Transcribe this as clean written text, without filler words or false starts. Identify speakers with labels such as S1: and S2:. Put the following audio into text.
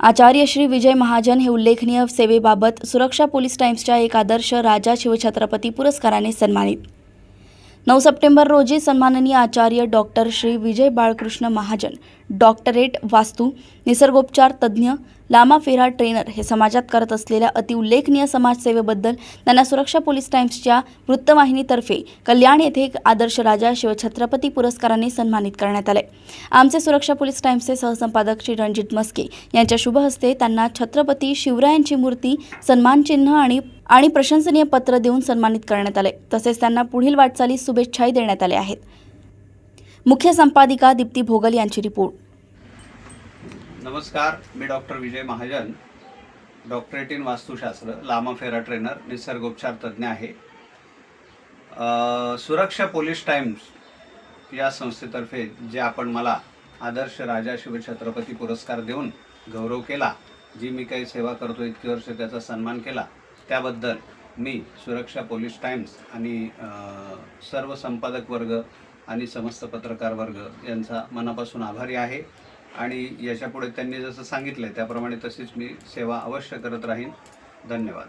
S1: आचार्य श्री विजय महाजन हे उल्लेखनीय सेवेबाबत सुरक्षा पोलीस टाइम्सच्या एक आदर्श राजा शिवछत्रपती पुरस्काराने सन्मानित। 9 सप्टेंबर रोजी सन्माननीय आचार्य डॉक्टर श्री विजय बाळकृष्ण महाजन, डॉक्टरेट वास्तू, निसर्गोपचार तज्ज्ञ, लामा फेरा ट्रेनर हे समाजात करत असलेल्या अतिउल्लेखनीय समाजसेवेबद्दल त्यांना सुरक्षा पोलीस टाइम्सच्या वृत्तवाहिनीतर्फे कल्याण येथे एक आदर्श राजा शिवछत्रपती पुरस्काराने सन्मानित करण्यात आले। आमचे सुरक्षा पोलीस टाइम्सचे सहसंपादक श्री रणजित मस्के यांच्या शुभ हस्ते त्यांना छत्रपती शिवरायांची मूर्ती, सन्मानचिन्ह आणि प्रशंसनीय पत्र देऊन सन्मानित करण्यात आले। तसेच त्यांना पुढील वाटचालीस शुभेच्छाही देण्यात आल्या आहेत। मुख्य संपादिका दीप्ती भोगल यांची रिपोर्ट।
S2: नमस्कार, मी doctor Vijay Mahajan, doctorate in Vastushastra, Lama Fera trainer, निसर्गोपचार तज्ज्ञ आहे। सुरक्षा पोलीस टाइम्स या संस्थेतर्फे जे आपण मला आदर्श राजा शिवछत्रपती पुरस्कार देऊन गौरव केला, जी मी काही सेवा करतो इतकी वर्ष त्याचा सन्मान केला, त्याबद्दल मी सुरक्षा पोलीस टाइम्स आणि सर्व संपादक वर्ग आणि समस्त पत्रकार वर्ग यांचा मनापासून आभारी आहे। आणि याच्यापुढे त्यांनी जसं सांगितलं त्याप्रमाणे तशीच मी सेवा अवश्य करत राहीन। धन्यवाद।